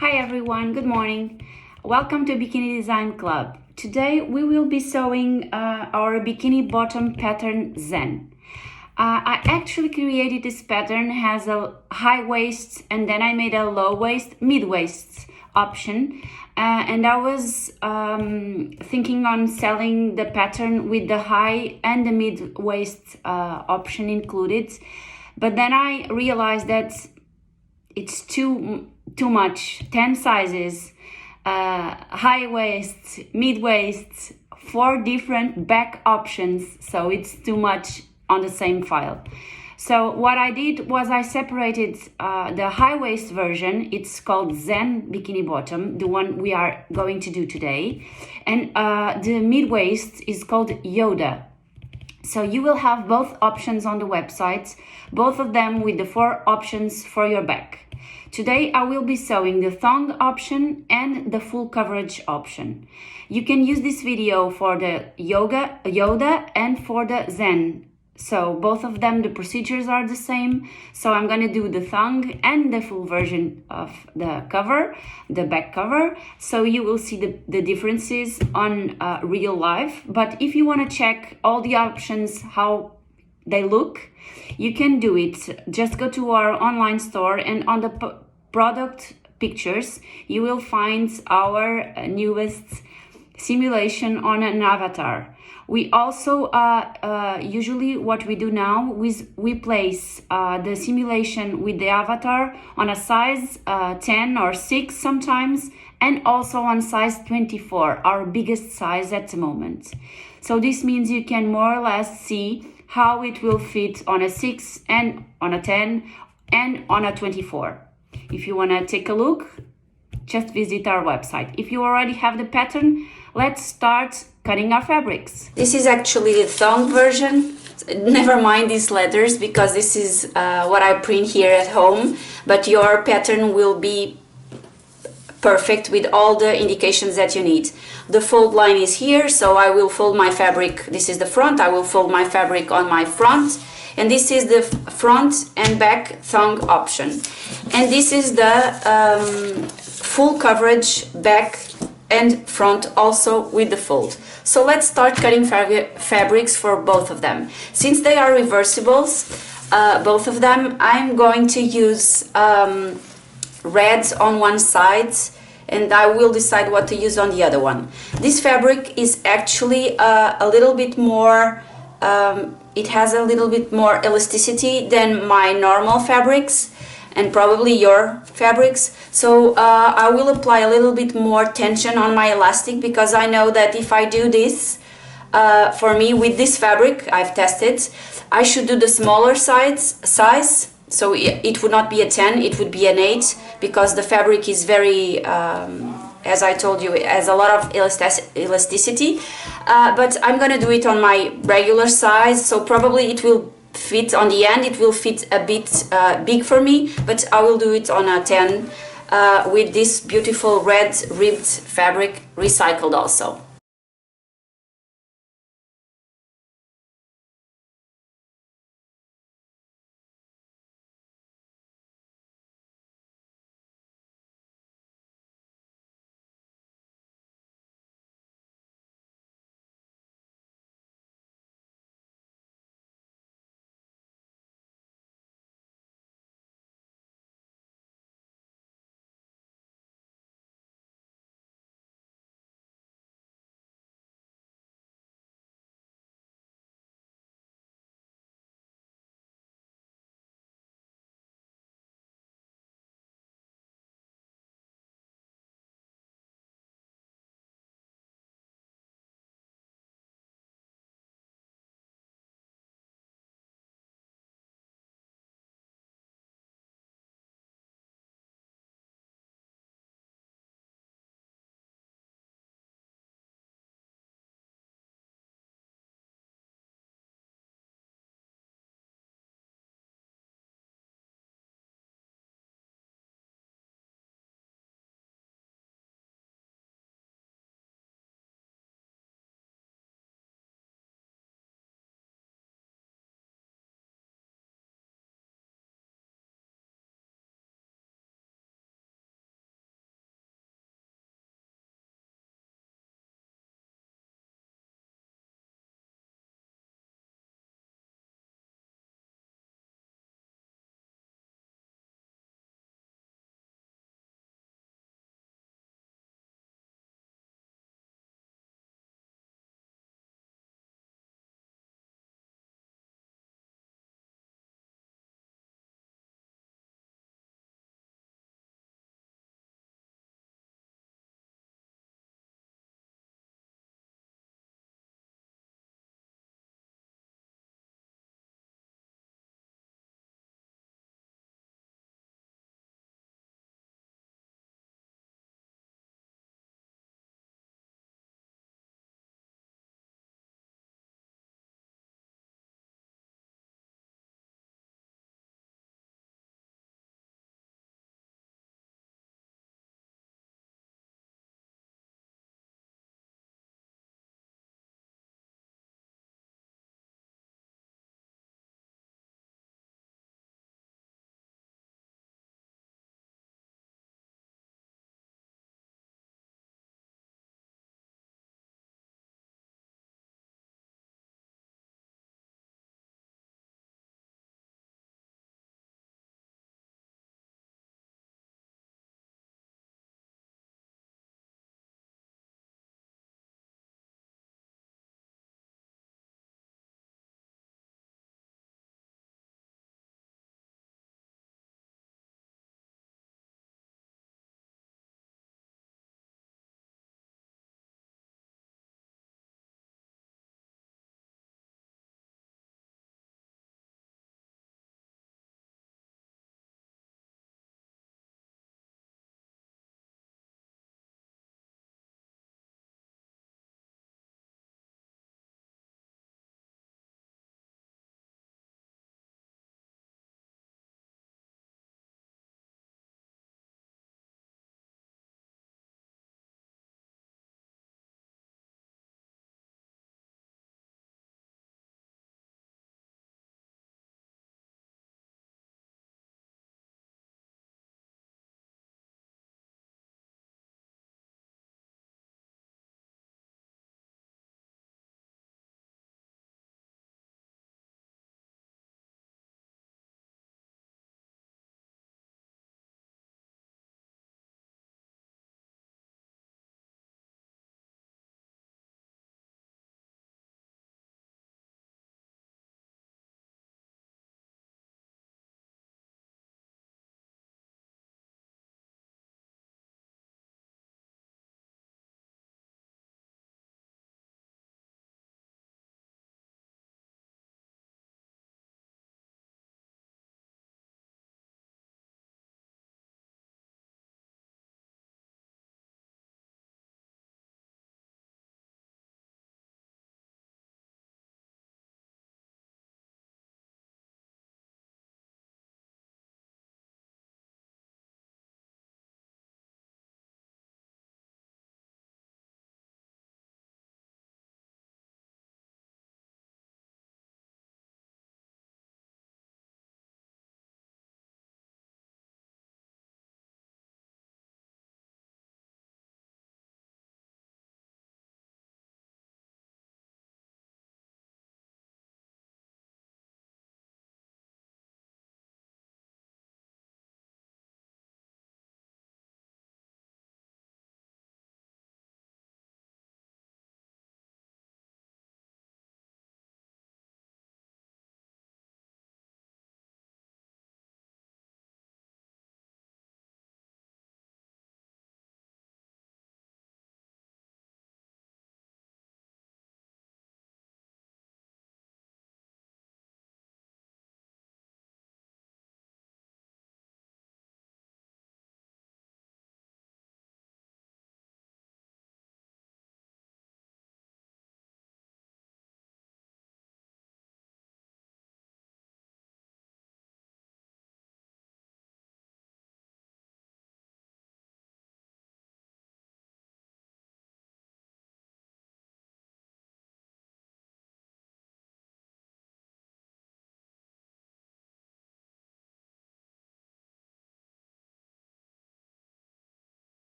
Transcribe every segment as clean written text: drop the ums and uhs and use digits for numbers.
Hi everyone, good morning. Welcome to Bikini Design Club. Today we will be sewing our bikini bottom pattern Zen. I actually created this pattern, has a high waist and then I made a low waist, mid waist option. And I was thinking on selling the pattern with the high and the mid waist option included. But then I realized that it's too much. 10 sizes, high waist, mid waist, 4 different back options, so it's too much on the same file. So what I did was I separated the high waist version. It's called Zen Bikini Bottom, the one we are going to do today, and the mid waist is called Yoda. So you will have both options on the website, both of them with the 4 options for your back. Today I will be sewing the thong option and the full coverage option. You can use this video for the Yoda and for the Zen. So both of them, the procedures are the same. So I'm going to do the thong and the full version of the cover, the back cover. So you will see the differences on real life. But if you want to check all the options, how they look, you can do it. Just go to our online store and on the product pictures, you will find our newest simulation on an avatar. We also, usually what we do now is we place the simulation with the avatar on a size 10 or 6 sometimes, and also on size 24, our biggest size at the moment. So this means you can more or less see how it will fit on a 6 and on a 10 and on a 24. If you want to take a look, just visit our website. If you already have the pattern, let's start cutting our fabrics. This is actually the thong version. Never mind these letters because this is what I print here at home, but your pattern will be perfect with all the indications that you need. The fold line is here, so I will fold my fabric. This is the front. I will fold my fabric on my front, and this is the front and back thong option, and this is the full coverage back and front also with the fold. So let's start cutting fabrics for both of them. Since they are reversibles, both of them, I'm going to use red on one side, and I will decide what to use on the other one. This fabric is actually a little bit more, it has a little bit more elasticity than my normal fabrics and probably your fabrics. So I will apply a little bit more tension on my elastic because I know that if I do this, for me with this fabric, I've tested, I should do the smaller size. So it would not be a 10, it would be an 8, because the fabric is very, as I told you, it has a lot of elasticity. But I'm gonna do it on my regular size, so probably it will fit on the end, it will fit a bit big for me, but I will do it on a 10 with this beautiful red ribbed fabric, recycled also.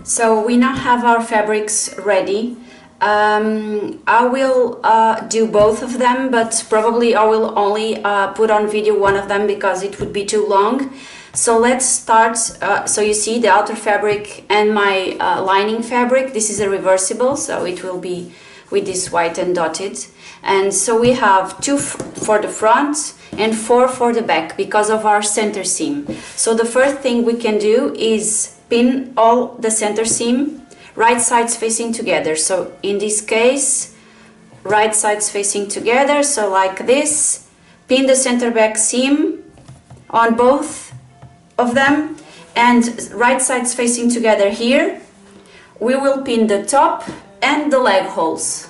So we now have our fabrics ready. I will do both of them, but probably I will only put on video one of them because it would be too long. So let's start. So you see the outer fabric and my lining fabric. This is a reversible, so it will be with this white and dotted. And so we have 2 for the front and 4 for the back because of our center seam. So the first thing we can do is pin all the center seam, right sides facing together. So in this case, right sides facing together, so like this. Pin the center back seam on both of them, and right sides facing together here. We will pin the top and the leg holes.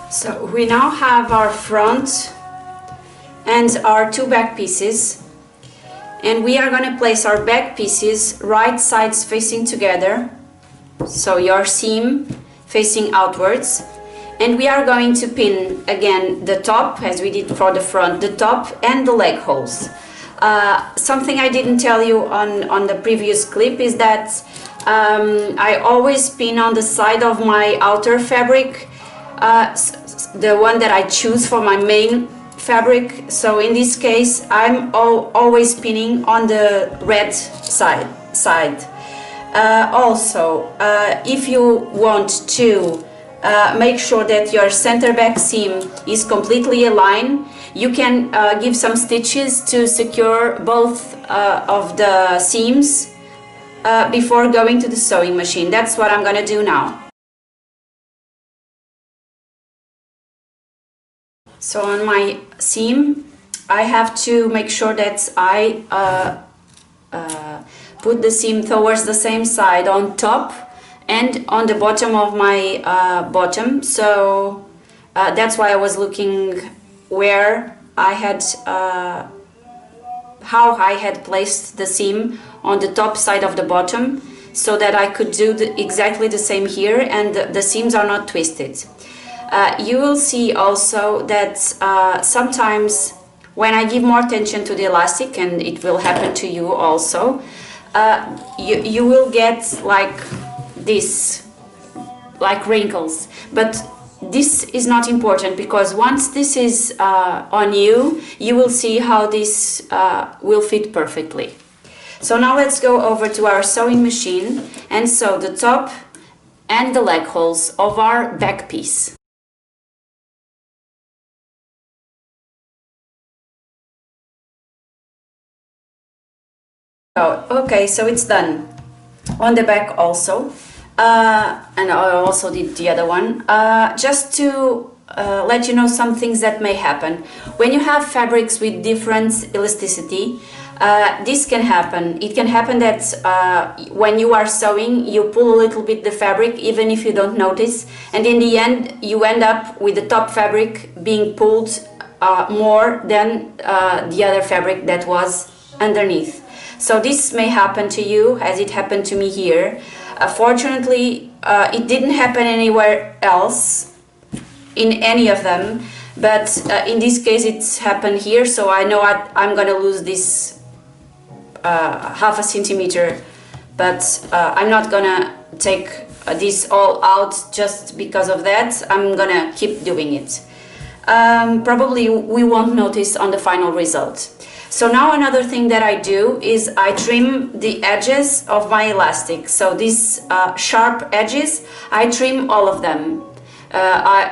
So we now have our front and our 2 back pieces, and we are going to place our back pieces right sides facing together, so your seam facing outwards, and we are going to pin again the top as we did for the front, the top and the leg holes. Something I didn't tell you on the previous clip is that I always pin on the side of my outer fabric, the one that I choose for my main fabric. So in this case I'm always pinning on the red side. Also, if you want to make sure that your center back seam is completely aligned, you can give some stitches to secure both of the seams before going to the sewing machine. That's what I'm gonna do now. So on my seam, I have to make sure that I put the seam towards the same side on top and on the bottom of my bottom. So that's why I was looking where I had, how I had placed the seam on the top side of the bottom, so that I could do exactly the same here, and the seams are not twisted. You will see also that sometimes when I give more attention to the elastic, and it will happen to you also, you will get like this, like wrinkles. But this is not important, because once this is on you, you will see how this will fit perfectly. So now let's go over to our sewing machine and sew the top and the leg holes of our back piece. Oh, okay, so it's done on the back also, and I also did the other one. Just to let you know some things that may happen. When you have fabrics with different elasticity, this can happen. It can happen that when you are sewing, you pull a little bit the fabric, even if you don't notice, and in the end you end up with the top fabric being pulled more than the other fabric that was underneath. So this may happen to you, as it happened to me here. Fortunately, it didn't happen anywhere else in any of them, but in this case it's happened here, so I know I'm gonna lose this half a centimeter, but I'm not gonna take this all out just because of that. I'm gonna keep doing it. Probably we won't notice on the final result. So now another thing that I do is I trim the edges of my elastic. So these sharp edges, I trim all of them.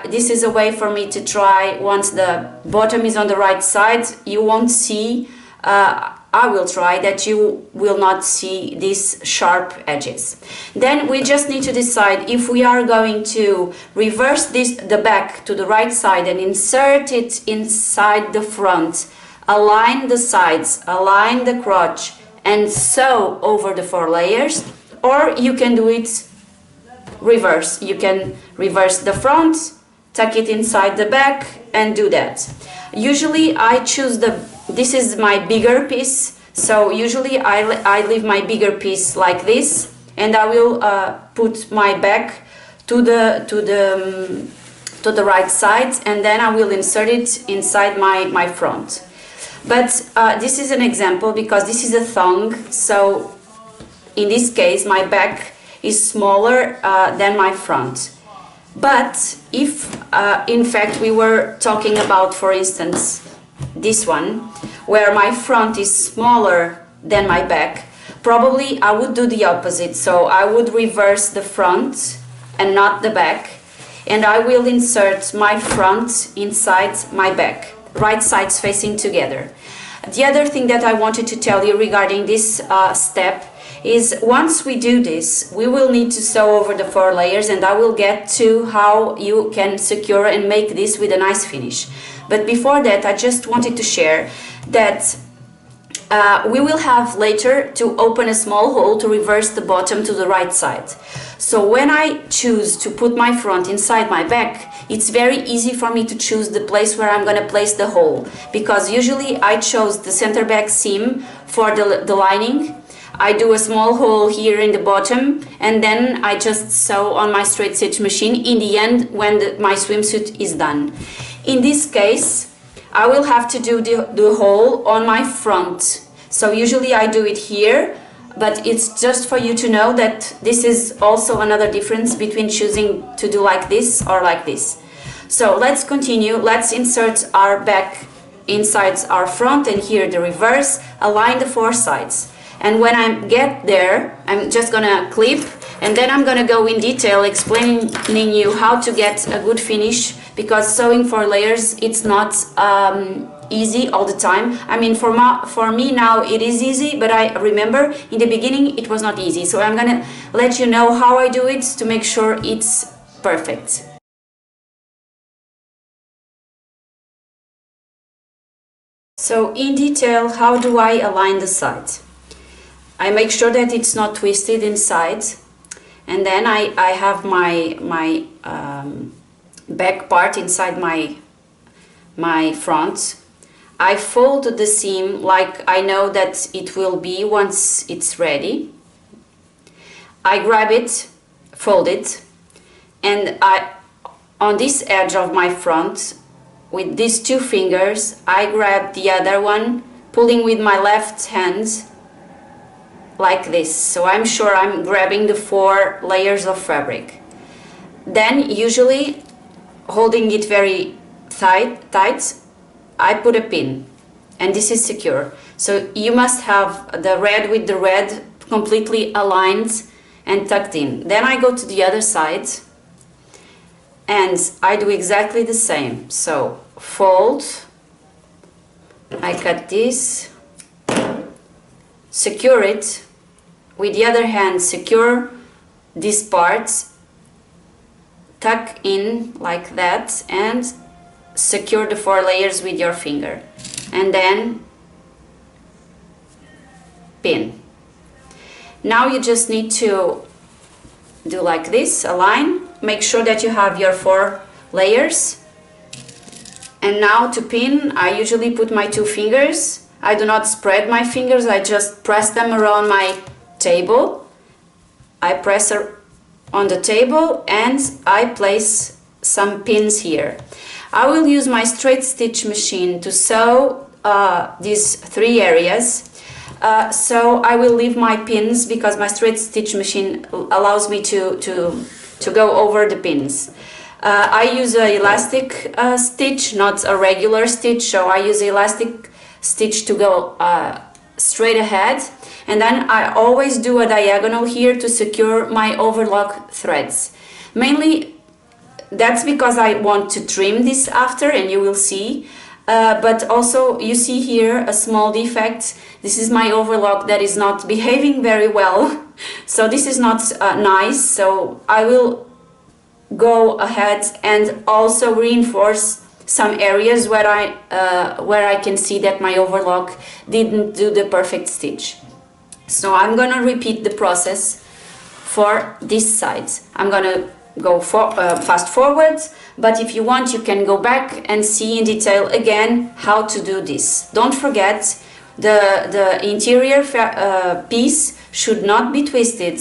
This is a way for me to try, once the bottom is on the right side, you won't see, I will try that you will not see these sharp edges. Then we just need to decide if we are going to reverse the back to the right side and insert it inside the front, align the sides, align the crotch, and sew over the 4 layers, or you can do it reverse. You can reverse the front, tuck it inside the back, and do that. Usually I choose this is my bigger piece, so usually I leave my bigger piece like this, and I will put my back to the right side, and then I will insert it inside my front. But this is an example because this is a thong, so in this case my back is smaller than my front. But if in fact we were talking about, for instance, this one, where my front is smaller than my back, probably I would do the opposite. So I would reverse the front and not the back, and I will insert my front inside my back, right sides facing together. The other thing that I wanted to tell you regarding this step is, once we do this, we will need to sew over the 4 layers, and I will get to how you can secure and make this with a nice finish. But before that, I just wanted to share that we will have later to open a small hole to reverse the bottom to the right side. So when I choose to put my front inside my back, it's very easy for me to choose the place where I'm going to place the hole, because usually I chose the center back seam for the lining. I do a small hole here in the bottom, and then I just sew on my straight stitch machine in the end when my swimsuit is done. In this case, I will have to do the hole on my front. So usually I do it here, but it's just for you to know that this is also another difference between choosing to do like this or like this. So let's continue. Let's insert our back inside our front, and here the reverse, align the 4 sides. And when I get there, I'm just gonna clip, and then I'm gonna go in detail explaining you how to get a good finish, because sewing 4 layers, it's not easy all the time. I mean, for me now it is easy, but I remember in the beginning it was not easy. So I'm gonna let you know how I do it to make sure it's perfect. So in detail, how do I align the side? I make sure that it's not twisted inside, and then I have my back part inside my front. I fold the seam like I know that it will be once it's ready. I grab it, fold it, and on this edge of my front, with these 2 fingers, I grab the other one, pulling with my left hand like this. So I'm sure I'm grabbing the 4 layers of fabric. Then usually, holding it very tight, I put a pin, and this is secure. So you must have the red with the red completely aligned and tucked in. Then I go to the other side, and I do exactly the same. So fold, I cut this, secure it. With the other hand, secure this part, tuck in like that, and secure the 4 layers with your finger, and then pin. Now you just need to do like this, align, make sure that you have your 4 layers. And now to pin, I usually put my 2 fingers. I do not spread my fingers, I just press them around my table. I press on the table, and I place some pins here. I will use my straight stitch machine to sew these 3 areas. So I will leave my pins because my straight stitch machine allows me to go over the pins. I use an elastic stitch, not a regular stitch, so I use elastic stitch to go straight ahead, and then I always do a diagonal here to secure my overlock threads. Mainly that's because I want to trim this after, and you will see, but also you see here a small defect. This is my overlock that is not behaving very well, so this is not nice. So I will go ahead and also reinforce some areas where I can see that my overlock didn't do the perfect stitch. So I'm gonna repeat the process for this side. I'm gonna go fast forward, but if you want, you can go back and see in detail again how to do this. Don't forget, the interior piece should not be twisted.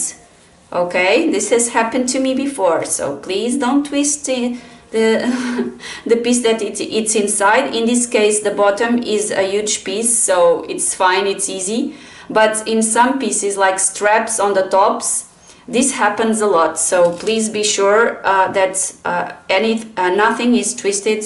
Okay, this has happened to me before, so please don't twist the the piece that it's inside. In this case, the bottom is a huge piece, so it's fine, it's easy. But in some pieces, like straps on the tops, this happens a lot. So please be sure that nothing is twisted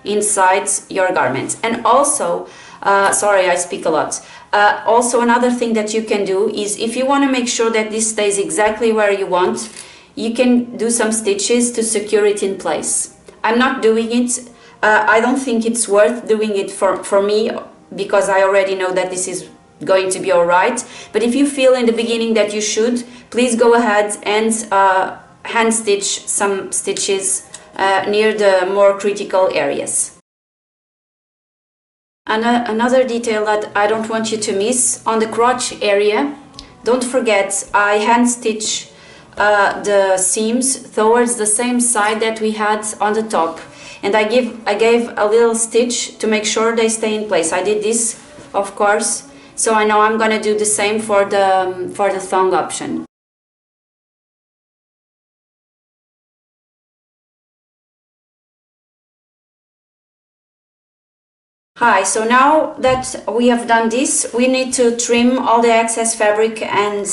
inside your garment. And also, sorry, I speak a lot. Also, another thing that you can do is, if you want to make sure that this stays exactly where you want, you can do some stitches to secure it in place. I'm not doing it. I don't think it's worth doing it for me, because I already know that this is going to be all right. But if you feel in the beginning that you should, please go ahead and hand stitch some stitches near the more critical areas. And another detail that I don't want you to miss, on the crotch area, don't forget, I hand stitch the seams towards the same side that we had on the top, and I gave a little stitch to make sure they stay in place. I did this, of course, so I know I'm gonna do the same for the thong option. Hi, so now that we have done this, we need to trim all the excess fabric and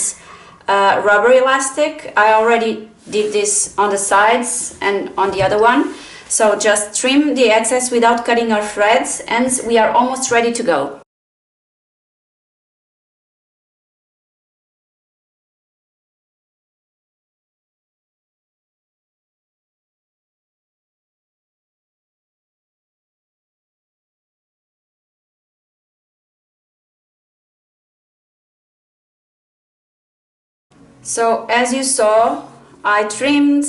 rubber elastic. I already did this on the sides and on the other one. So just trim the excess without cutting our threads, and we are almost ready to go. So as you saw, I trimmed,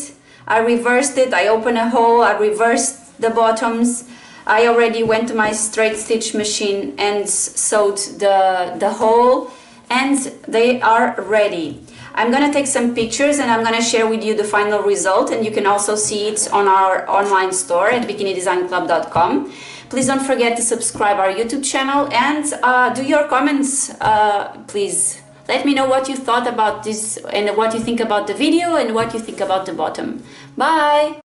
I reversed it, I opened a hole, I reversed the bottoms. I already went to my straight stitch machine and sewed the hole, and they are ready. I'm gonna take some pictures and I'm gonna share with you the final result, and you can also see it on our online store at bikinidesignclub.com. Please don't forget to subscribe our YouTube channel, and do your comments, please. Let me know what you thought about this, and what you think about the video, and what you think about the bottom. Bye!